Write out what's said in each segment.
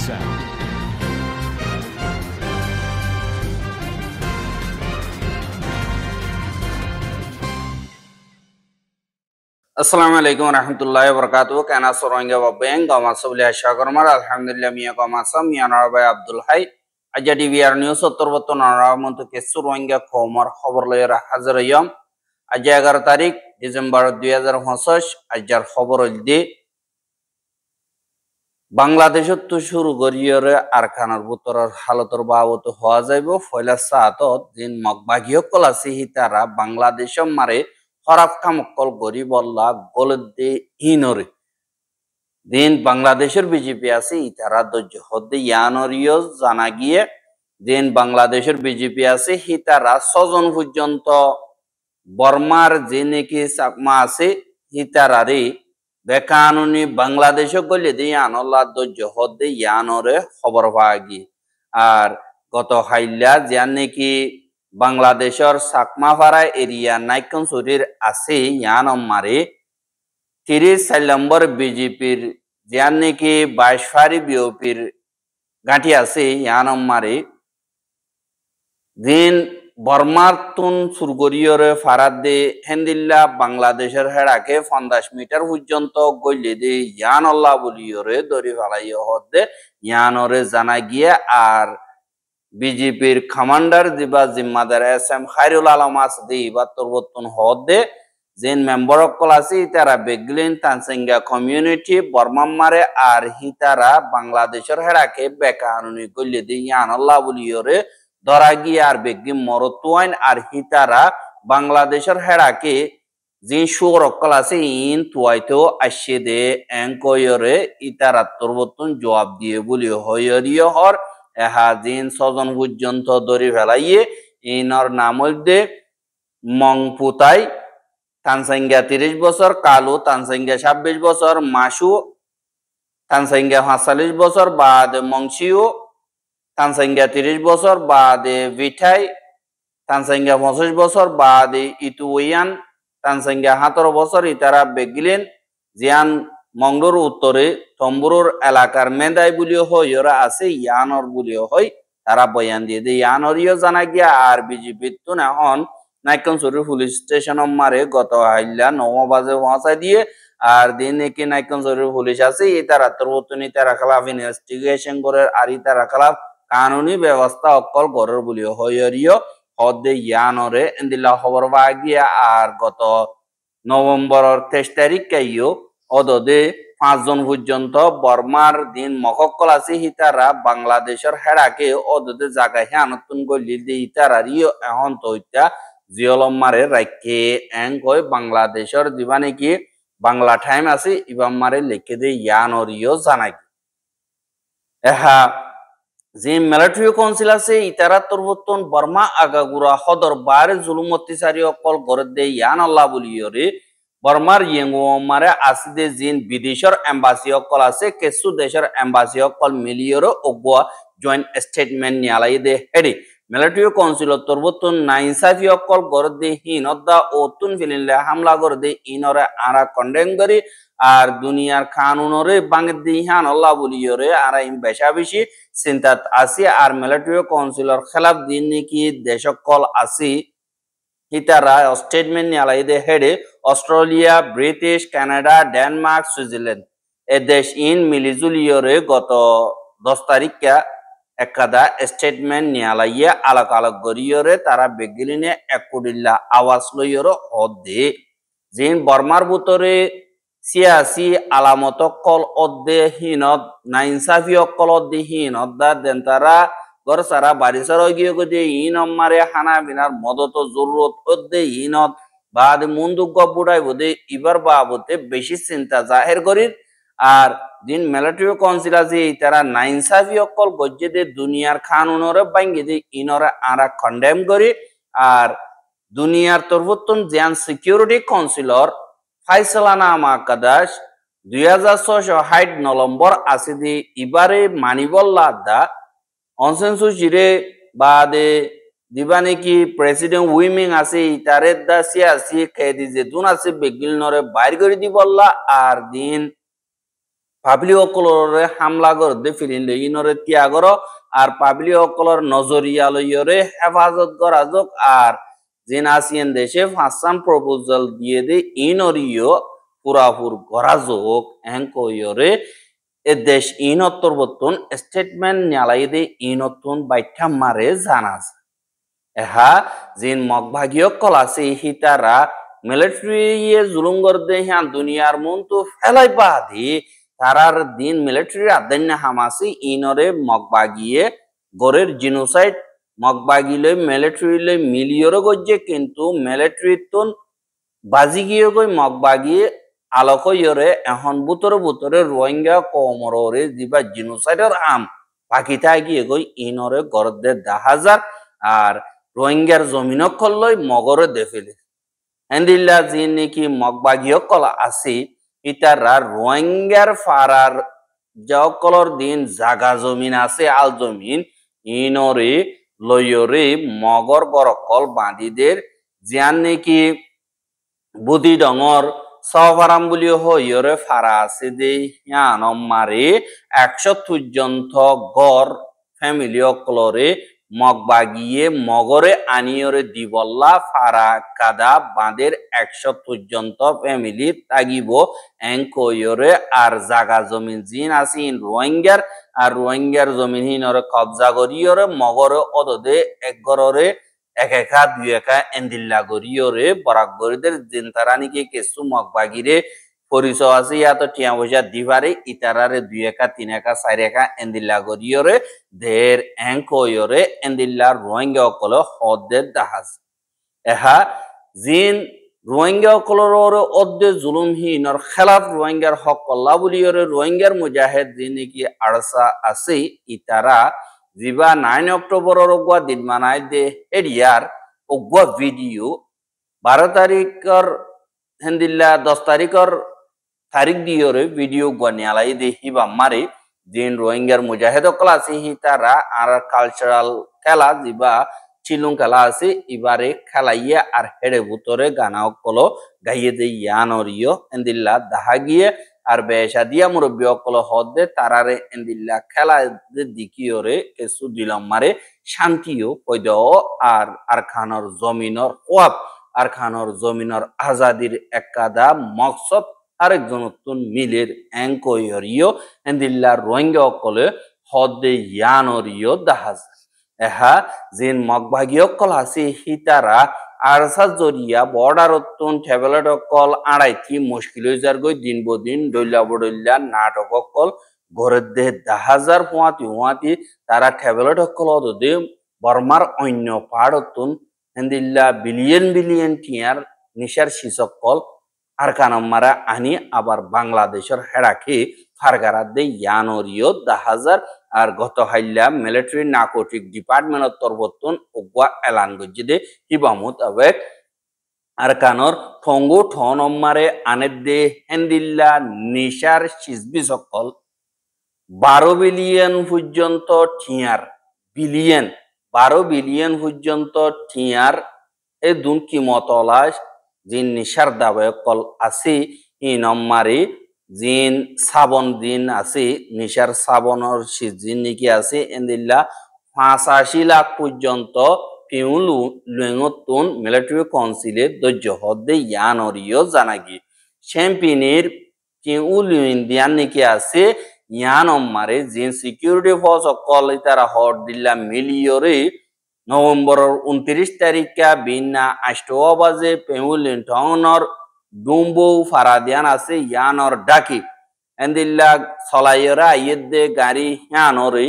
sound. Assalamualaikum warahmatullahi wabarakatuh. Kana soronge babeng gama sabli ashakarmar alhamdulillah miya gama sam miya narabai Abdul Hai. Aja DVR news uttorboton naramuntu kesuronge khomar khobor loyera hazirayam. Aja 11 tarik December 2025 ajar khobor oldi বাংলাদেশত তো শুরু করিয়রে আরখানার ভিতরের হালতর বাবত হওয়া যাইব ফয়লা সাতত দিন মগবাগিয় কলাসি হিতারা বাংলাদেশ মারে হরাফ কামকল গরি বল্লা গলদে হিনরে দিন বাংলাদেশের বিজেপি আছে ইতারা দজ্জ হদ্দে ইয়ানরিয় জানা গিয়ে দিন বাংলাদেশের বিজেপি আছে হিতারা ছজন পর্যন্ত বর্মার যে নাকি চাকমা আছে হিতারারে বেকানুনি বাংলাদেশ গলে দিয়ে আনল্লা দজ্জ হদ্দে ইয়ানরে খবর পাগি আর গত হাইলা যান নাকি বাংলাদেশের সাকমাপাড়া এরিয়া নাইকন শরীর আছে ইয়ান মারে 30 নম্বর বিজেপির যান নাকি 22 ফারি বিওপির গাঁটি আছে ইয়ান মারে দিন বর্মার তুন সুরগরিয়রে ফারাদ দে হেন্দিল্লা বাংলাদেশের হেড়াকে 50 মিটার পর্যন্ত গইলে দে ইয়ান আল্লাহ বলিয়রে দরি ফেলাইয় হদে ইয়ানরে জানা গিয়ে আর বিজেপির কমান্ডার দিবা জিম্মাদার SM খায়রুল আলম আসদি বা তরবতন হদে যেন মেম্বার অকল আছে তারা বেগলিন তানসেঙ্গা কমিউনিটি বর্মাম্মারে আর হিতারা বাংলাদেশের হেড়াকে বেকানুনি গইলে দে ইয়ান আল্লাহ বলিয়রে ধরা গিয়ে আর বেগি মরতুয়াইন আর হিতারা বাংলাদেশের হেড়াকে যে সুর অকল আছে ইন তুয়াইতো আসে দে এঙ্কয়রে ইতারা তরবতন জবাব দিয়ে বলি হয়রিয় হর এহা জিন ছজন পর্যন্ত ধরে ফেলাইয়ে ইনর নাম দে মংপুতাই তানসাঙ্গা 30 বছর কালু তানসাঙ্গা 26 বছর মাসু তানসাঙ্গা 45 বছর বাদ মংসিও তানসাঙ্গা 30 বছর বাদে ভিঠাই তানসাঙ্গা 25 বছর বাদে ইতুয়ান তানসাঙ্গা 17 বছর ইতারা বেগিলেন জিয়ান মংডোর উত্তরে তম্বুরুর এলাকার মেদাই বলিও হয় ওরা আছে ইয়ানর বলিও হয় তারা বয়ান দিয়ে দে ইয়ানরিও জানা গিয়া আর বিজেপি তো এখন নাইকনসুরি পুলিশ স্টেশন মারে গত হাইলা 9 বাজে পৌঁছা দিয়ে আর দিন কি নাইকনসুরি পুলিশ আছে ইতারা তরবতনি তারা খেলাফ ইনভেস্টিগেশন করে আর ইতারা খেলাফ কানুনি ব্যবস্থা অকল গড়ের বলিও হইরিও হদে ইয়ানরে এন্দিল্লা খবর বাগিয়া আর গত নভেম্বরের 23 তারিখ কাইও অদদে 5 জন পর্যন্ত বর্মার দিন মককল আছে হিতারা বাংলাদেশের হেড়াকে অদদে জায়গায় হানতুন গলি দি হিতারারিও এখন তো ইতা জিয়লম মারে রাখে এং কই বাংলাদেশের দিবানে কি বাংলা টাইম আছে ইবাম মারে লিখে দে ইয়ানরিও জানাই এহা যে মিলিটারি কাউন্সিল আছে ইতারা তরবতন বর্মা আগাগুড়া হদর বারে জুলুম অত্যাচারী অকল গড়ে দে ইয়ান আল্লাহ বলিয়রে বর্মার ইয়েঙ্গো মারে আসিদে জিন বিদেশের এম্বাসি অকল আছে কেসু দেশের এম্বাসি অকল মিলিয়র অগুয়া জয়েন্ট স্টেটমেন্ট নিয়ালাই দে হেডি মিলিটারি কাউন্সিল তরবতন নাইনসাফি অকল গড়ে দে হিনদ্দা ও তুন ফিলিনলে হামলা গড়ে দে ইনরে আরা কন্ডেম করি আর দুনিয়ার কানুনরে বাঙে দি হান আল্লাহ বলিয়রে আরা ইম বেশা বেশি চিন্তাত আসি আর মিলিটারি কাউন্সিলর খেলাফ দিন নাকি দেশকল আসি হিতারা স্টেটমেন্ট নিয়ালাই দে হেডে Australia British Canada Denmark Switzerland এ দেশ ইন মিলিজুলিয়রে গত 10 তারিখা একাদা স্টেটমেন্ট নিয়ালাইয়ে আলাক আলাক গরিয়রে তারা বেগিলিনে এককুডিল্লা আওয়াজ লইয়র হদে জিন বর্মার ভিতরে সিয়াসি আলামত কল অদ্দে হিনত নাইনসাফি অকল অদ্দে হিনত দা দেন তারা গর সারা বাড়ি সারা গিয়ে গিয়ে ইন মারে হানা বিনার মদত জরুরত অদ্দে হিনত বাদ মুন্দুক বুড়াই বোধে ইবার বাবতে বেশি চিন্তা জাহের করি আর দিন মিলিটারি কাউন্সিল আছে তারা নাইনসাফি অকল গজ্জে দে দুনিয়ার কানুনরে বাঙ্গি দে ইনরে আরা কন্ডেম করি আর দুনিয়ার তরফতন জিয়ান সিকিউরিটি কাউন্সিলর ফাইসলানামা কাদাস 2660 নম্বর আছে দি ইবারে মানিবল্লা দা অনসেনসুচিরে বাদে দিবানে কি প্রেসিডেন্ট উইমিং আছে ইতারে দা সিয়াসি কেদি যে দুন আছে বেগিল নরে বাইর করে দিবল্লা আর দিন পাবলিক অকলরে হামলা করতে ফিরিলে ইনরে ত্যাগর আর পাবলিক অকলর নজরিয়া লইয়রে হেফাজত করা যোগ আর জিন আসিয়ান দেশে ফাঁসান প্রপোজাল দিয়ে দে ইনরিও পুরাপুর করা যোগ এন কইয়রে এ দেশ ইনত্তর বর্তন স্টেটমেন্ট নিয়ালাই দে ইনত্তন বাইঠা মারে জানাজ এহা জিন মগভাগীয় কলাসি হিতারা মিলিটারি জুলুম করতে হ্যাঁ দুনিয়ার মন তো ফেলাই বাদি তারার দিন মিলিটারি আদান্য হামাসি ইনরে মগবাগিয়ে গরের জিনোসাইড মগবাগিলে মিলিটারিলে মিলিয়রও গজ্জে কিন্তু মিলিটারি তুন বাজি গিয়ে গই মগবাগিয়ে আলোকয়রে এখন বুতরে রোহিঙ্গা কমরে দিবা জিনোসাইডের আম পাকিতা গিয়ে গই ইনরে গরদে 10,000 আর রোহিঙ্গার জমিনক লই মগরে দেফেলে হেন্দিল্লা যি নেকি মগবাগীয় কলা আছে ইতারা রোহিঙ্গার ফারার যকলর দিন জাগা জমিন আছে আল জমিন ইনরে লয়রে মগর গরকল বাঁধিদের জিয়ান নেকি বুদি ডঙর সফারাম বলি হইরে ফারা আছে দে ইয়ান মারে 100 পর্যন্ত গড় ফ্যামিলি অকলরে মগবাগিয়ে মগরে আনিয়রে দিবল্লা ফারা কাদা বাঁধের 100 পর্যন্ত ফ্যামিলি তাগিব এঙ্কয়রে আর জাগা জমিন জিন আসিন রোহিঙ্গার আর রোহিঙ্গার জমিন হিনরে কবজা করিয়রে মগরে অদদে একগরে এক একা দুই একা এন্দিল্লা গরিয়রে বরাক গরিদের দিন তারা নাকি কিছু মগবাগিরে পরিচয় আছে ইয়া তো টিয়া পয়সা দিবারে ইতারারে দুই একা তিন একা চার একা এন্দিল্লা গরিয়রে দের এঙ্কয়রে এন্দিল্লা রোহিঙ্গা অকল হদের দাহাজ এহা জিন রোহিঙ্গা অকলর অদ্দে জুলুমহীনর খেলাফ রোহিঙ্গার হক কল্লা বলিয়রে রোহিঙ্গার মুজাহিদ জিন নাকি আড়সা আছে ইতারা জিবা 9 অক্টোবরের অগুয়া দিন মানায় দে এরিয়ার অগুয়া ভিডিও 12 তারিখর হেন্দিল্লা 10 তারিখর তারিখ দিয়রে ভিডিও গুয়ানিয়ালাই দে হিবা মারে দিন রোহিঙ্গার মুজাহিদ ক্লাসি হি তারা আর কালচারাল খেলা জিবা চিলুং খেলা আছে এবারে খেলাইয়া আর হেড়ে ভুতরে গানা অকল গাইয়ে দে ইয়ানরিও হেন্দিল্লা দাহা গিয়ে আর বেশা দিয়া মুরব্বী অকল হদে তারারে এন্দিল্লা খেলা দিকিওরে কেসু দিলাম মারে শান্তিও পৈদ আর খানর জমিনর ওয়াব আর খানর জমিনর আজাদির একাদা মকসদ আরেকজন নতুন মিলের এঙ্কয়রিও এন্দিল্লা রোহিঙ্গা অকলে হদে ইয়ানরিও দাহাজ এহা জিন মগভাগীয় অকল আছে হিতারা আরসা জরিয়া বর্ডার অত্যন ট্যাবলেট অকল আড়াইটি মুশকিল হয়ে যার গই দিন বদিন ডইলা বডইলা নাটক অকল ঘরের দেহে 10,000 হুয়াতি তারা ট্যাবলেট অকল অদে বর্মার অন্য পাড় অত্যন হেন্দিল্লা বিলিয়ন টিয়ার নিশার শিসকল আর কানমারা আনি আবার বাংলাদেশের হেরাকে ফারগারা দে ইয়ানরিও 10,000 আর গত হাইলা মিলিটারি নার্কোটিক ডিপার্টমেন্টের তরবতন ওগুয়া এলান গজ্জি দে হিবামত আবেক আর কানর ঠঙ্গু ঠনমারে আনে দে হেন্দিল্লা নিশার শিসবি সকল 12 বিলিয়ন পর্যন্ত ঠিয়ার বিলিয়ন 12 বিলিয়ন পর্যন্ত ঠিয়ার এ দুন কিমত অলাস জিন নিশার দাবে কল আসি ইনমারি জিন সাবন দিন আছে নিশার সাবনের সিজিন নাকি আছে এন্দিল্লা 85 লাখ পর্যন্ত পিউলু লেঙতুন মিলিটারি কাউন্সিলে দজ্জ হদে ইয়ানরিও জানাগি চ্যাম্পিয়নের পিউলু ইন্ডিয়ান নাকি আছে ইয়ানমারে জিন সিকিউরিটি ফোর্স অকল তারা হট দিল্লা মিলিয়রে নভেম্বরের 29 তারিখা বিনা 8 বাজে পেউলিন টাউনর ডুম্বু ফারাদিয়ান আছে ইয়ানর ডাকি এন্দিল্লা সলাইয়রা আইয়েদে গাড়ি ইয়ানরে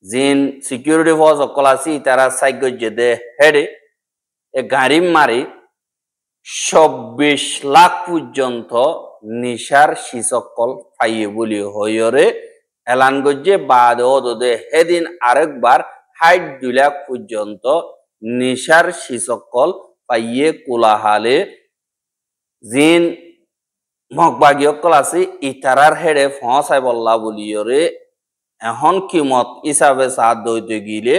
জিন সিকিউরিটি ফোর্স অকল আছে তারা সাইগজ্জে দে হেডে এ গাড়ি মারি 26 লাখ পর্যন্ত নিশার শিসকল পাইয়ে বলি হইরে এলান গজ্জে বাদ ওদে হেদিন আরেকবার 2 লাখ পর্যন্ত নিশার শিসকল পাইয়ে কোলাহালে জিন মগবাগী অকল আছে ইতারার হেডে ফসাই বল্লা বলিয়রে এখন কিমত হিসাবে সাত দইতে গিলে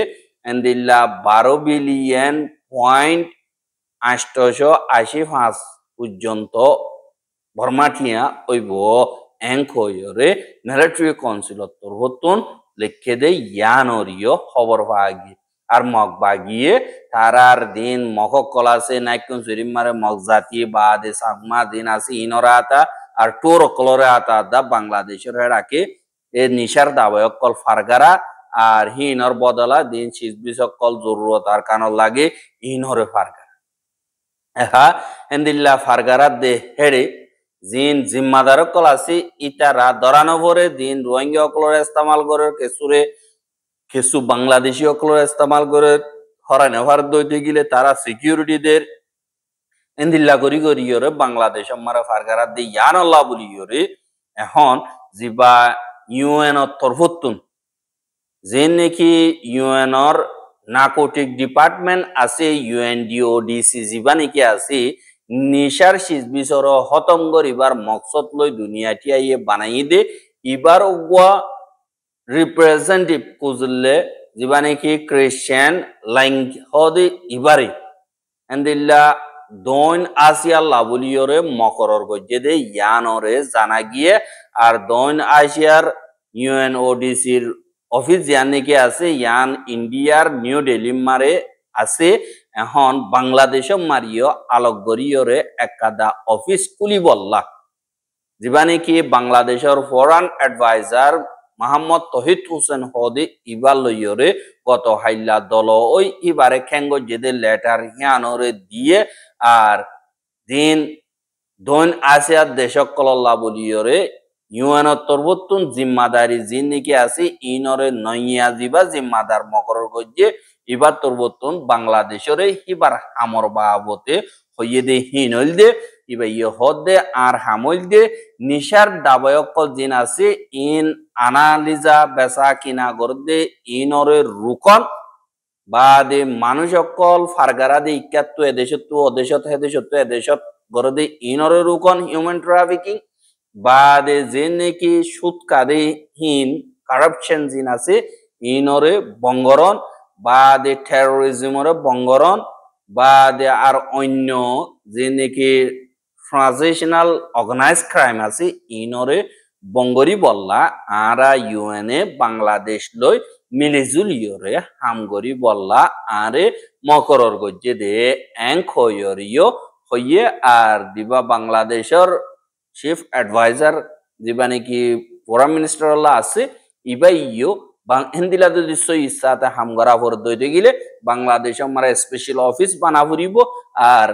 এন্দিল্লা 12 বিলিয়ন পয়েন্ট 885 পর্যন্ত বর্মাটিয়া ওইব এংকয়রে মিলিটারি কাউন্সিলত তরহতুন লিখে দে ইয়ানরিও খবর পাগি আর মগ বাগিয়ে তারার দিন মককল আছে নাইকুন জুরিমারে মগ জাতি বাদে সাগমা দিন আছে ইনরা আতা আর টোর কলরে আতা দা বাংলাদেশের হেরাকে এ নিশার দাবয়ক কল ফারগারা আর হিনর বদলা দিন সিজবিসক কল জরুরত আর কানর লাগে ইনরে ফারগারা এহা এন্দিল্লা ফারগারা দে হেড়ে জিন জিম্মাদার কল আছে ইতারা দরানভরে দিন রোহিঙ্গা অকলরে ইস্তেমাল করে কিছু বাংলাদেশি অকলরে ইস্তেমাল করে হরাই নেভার দইতে গেলে তারা সিকিউরিটিদের এন্দিল্লা করি করি ইয়রে বাংলাদেশ আমারা ফারগারা দে ইয়ান আল্লাহ বলি ইয়রে এখন জিবা ইউএন তরফতুন যে নাকি ইউএনর নার্কোটিক ডিপার্টমেন্ট আছে ইউএনডিওডিসি জিবা নাকি আছে নিশার সিজবিসর হতম করিবার মকসদ লই দুনিয়াটি আইয়ে বানাই দে ইবার ওয়া রিপ্রেজেন্টেটিভ কুজলে জিবা নাকি ক্রিশ্চিয়ান লাইং হদে ইবারে এন্দিল্লা দৈন আসিয়া লাবুলিয়রে মকরর গজ্জে দে ইয়ানরে জানা গিয়ে আর দৈন আসিয়ার ইউএনওডিসির অফিস ইয়ান নাকি আছে ইয়ান ইন্ডিয়ার নিউ দিল্লি মারে আছে এখন বাংলাদেশ মারিও আলোকগরিয়রে একাদা অফিস খুলি বললা যেবা নাকি বাংলাদেশের ফরেন অ্যাডভাইজার মোহাম্মদ তহিদ হোসেন হদে ইবার লইয়রে গত হাইল্লা দল ওই ইবারে খেঙ্গ যেদের লেটার হিয়ানরে দিয়ে আর দিন দৈন আসিয়ার দেশক কলল্লা বলিয়রে ইউএনর তরবতুন জিম্মাদারি জিন নাকি আছে ইনরে নইয়া জিবা জিম্মাদার মকরর গজ্জে ইবার তরবতুন বাংলাদেশরে হিবার হামর বাবতে হইয়ে দে হিনল দে ইবা ইয়ে হদ দে আর হামল দে নিশার দাবায়কল জিন আছে ইন আনালিজা বেসা কিনা গর দে ইনরে রুকন বা দে মানুষ অকল ফারগারা দে ইকাত্তু এদেশত্তু অদেশত হেদেশত্তু এদেশত গর দে ইনরে রুকন হিউম্যান ট্রাফিকিং বা দে যে নাকি সুদ কাদে হীন কারাপশন জিন আছে ইনরে বঙ্গরণ বা দে টেরোরিজমরে বঙ্গরণ বা দে আর অন্য যে নাকি ট্রানজিশনাল অর্গানাইজ ক্রাইম আছে ইনরে বঙ্গরি বললা আরা ইউএনএ বাংলাদেশ লই মিলিজুলিয়রে হামগরি বললা আরে মকরর গজ্জে দে এংক হইয়রিও হইয়ে আর দিবা বাংলাদেশের চিফ অ্যাডভাইজার যেবা নাকি ফরেন মিনিস্টার আছে ইবা ইয়ো হিন্দিলা যদি ইচ্ছাতে হামগরা ভর দইতে গেলে বাংলাদেশ আমার স্পেশাল অফিস বানা ফুরিব আর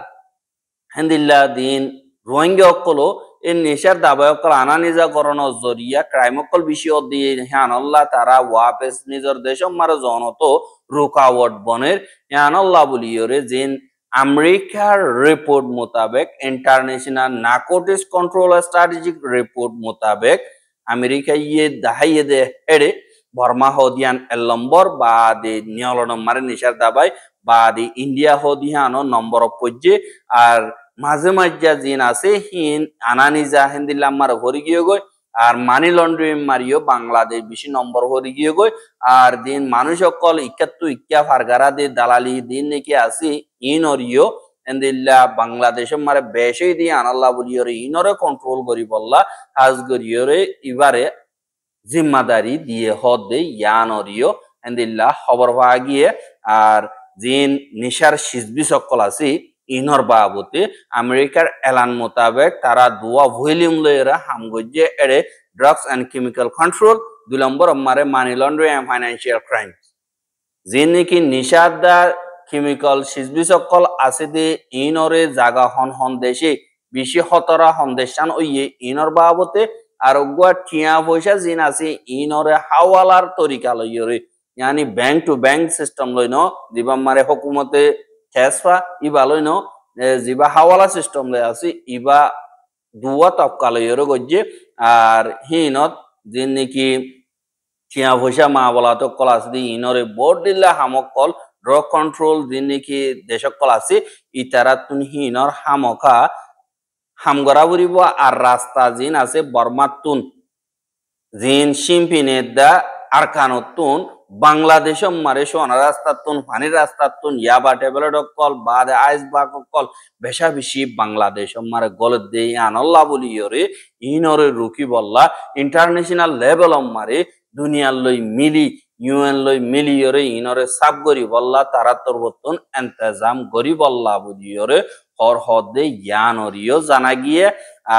হিন্দিল্লা দিন রোহিঙ্গা অকল এ নেশার দাবায়কল আনা নিজাকরণ জরিয়া ক্রাইম অকল বিষয় দিয়ে হ্যানল্লা তারা ওয়াপেস নিজের দেশ আমার জনত রুকাওয়াট বনের হ্যানল্লা বলিয়রে যেন আমেরিকার রিপোর্ট মোতাবেক international narcotics control strategic report মোতাবেক আমেরিকা ইয়ে দাহাইয়ে দে হেড়ে বর্মা হদিয়ান নম্বর বা দে নিয়লন মারে নিশার দাবাই বা দে ইন্ডিয়া হদিয়ানো নম্বর পর্যে আর মাঝে মাঝে জিন আছে হিন আনানিজা হিন্দিল্লা মার ভরি গিয়ে গই আর মানি লন্ড্রিং মারিও বাংলাদেশ বেশি নম্বর ভরি গিয়ে গই আর দিন মানুষ সকল ইকাত্তু ইক্কা ফারগারা দে দালালি দিন নাকি আছে ইনরিও এন্দিল্লা বাংলাদেশের মারে বেশি দিয়ে আনাল্লা বলিয়রে ইনরে কন্ট্রোল করি বললা হাজ করিয়রে ইবারে জিম্মাদারি দিয়ে হদ দে ইয়ানরিও এন্দিল্লা খবর পাওয়া গিয়ে আর জিন নিশার সিজবি সকল আছে ইনর বাবতে আমেরিকার এলান মোতাবেক তারা দুয়া ভলিউম লয়েরা হামগজ্জে এড়ে drugs and chemical control 2 number মারে money laundering and financial crime যে নাকি নিষাদার কেমিক্যাল সিজবি সকল আছে দে ইনরে জাগা হন হন দেশে বেশি হতরা হন দেশান ওইয়ে ইনর বাবতে আর গুয়া টিয়া পয়সা জিন আছে ইনরে হাওয়ালার তরিকা লইরে ইয়ানি ব্যাংক টু ব্যাংক সিস্টেম লইনো দিবা মারে হুকুমতে খেসফা ইবা লইনো জিবা হাওয়ালা সিস্টেম লই আছে ইবা দুয়া তবকা লইরে গজ্জে আর হিনত জিন নাকি টিয়া পয়সা মা বলা তো কল আছে দি ইনরে বোর্ড দিলা হামকল ড্রাগ কন্ট্রোল জিন নাকি দেশকল আছে ইতারা তুন হিনর হামকা হামগরা বুড়িব আর রাস্তা জিন আছে বর্মাতুন জিন শিম্পিনে দা আরকানতুন বাংলাদেশ মারে সোনা রাস্তাতুন পানির রাস্তাতুন ইয়াবা টেবলেট কল বাদে আইস বা কল বেশা বেশি বাংলাদেশ মারে গলত দে আনল্লা বলি ইয়রে ইনরে রুকি বললা ইন্টারন্যাশনাল লেভেল মারে দুনিয়ার লই মিলি ইউএন লই মিলি ইয়রে ইনরে সাব গরি বললা তারা তোর বর্তন এন্তেজাম গরি বললা বলি ইয়রে হর হদে ইয়ানরিও জানা গিয়ে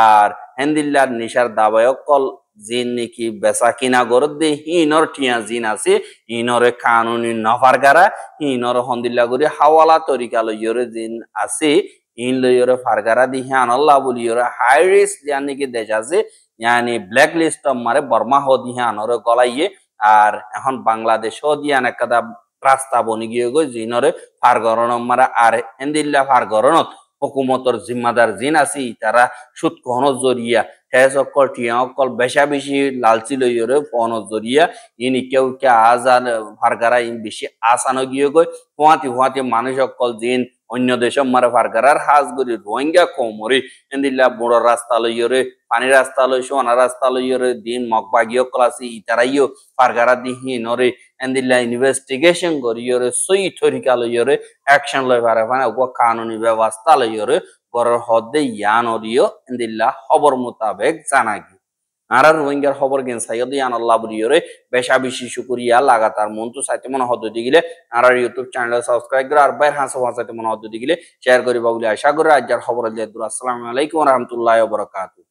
আর হেন্দিল্লার নিশার দাবায়ক কল জিন নাকি বেচা কিনা গরত দে হিনর টিয়া জিন আছে হিনরে কানুনি নফার গারা হিনর হন্দিল্লা করি হাওয়ালা তরিকা লইয়রে জিন আছে ইন লইয়রে ফারগারা দি হিয়ান আল্লাহ বলি ইয়রে হাই রিস্ক জিয়ান নাকি দেশ আছে ইয়ানি ব্ল্যাক লিস্ট মারে বর্মা হ দি হিয়ানরে গলাইয়ে আর এখন বাংলাদেশও দিয়ান একটা রাস্তা বনি গিয়ে গো জিনরে ফারগরণ মারা আর হেন্দিল্লা ফারগরণত হুকুমতর জিম্মাদার জিন আছি তারা সুদ কহন জরিয়া হেজ অকল টিয়া অকল বেশা বেশি লালচি লইয়রে ফোন জরিয়া ইনি কেউ কে আজান ফারগারা ইন বেশি আসানো গিয়ে গই ফুয়াতি মানুষ অকল জিন অন্য দেশ মারে ফারগারার হাজ গরি রোহিঙ্গা কমরি এন্দিল্লা বড় রাস্তা লইয়রে পানি রাস্তা লই সোনা রাস্তা লইয়রে দিন মগবাগিও ক্লাসি ইতারাইও ফারগারা দিহি নরে এন্দিল্লা ইনভেস্টিগেশন করিয়রে সই তরিকা লইয়রে অ্যাকশন লই পারে মানে ও কানুনি ব্যবস্থা লইয়রে গরর হদে ইয়ানরিও এন্দিল্লা খবর মোতাবেক জানাগি আর রোহিঙ্গার খবর গেন সাইয়দ ইয়ান আল্লাহ বলিয়রে বেশা বেশি শুকরিয়া লাগাতার মন তো সাইতে মনে হদ দিগিলে আর ইউটিউব চ্যানেল সাবস্ক্রাইব করে আর বাইর হাসা সাইতে মনে হদ দিগিলে শেয়ার করিবা বলে আশা করি আজকের খবর দিয়ে আসসালামু আলাইকুম ওয়া রাহমাতুল্লাহি ওয়া বারাকাতুহু।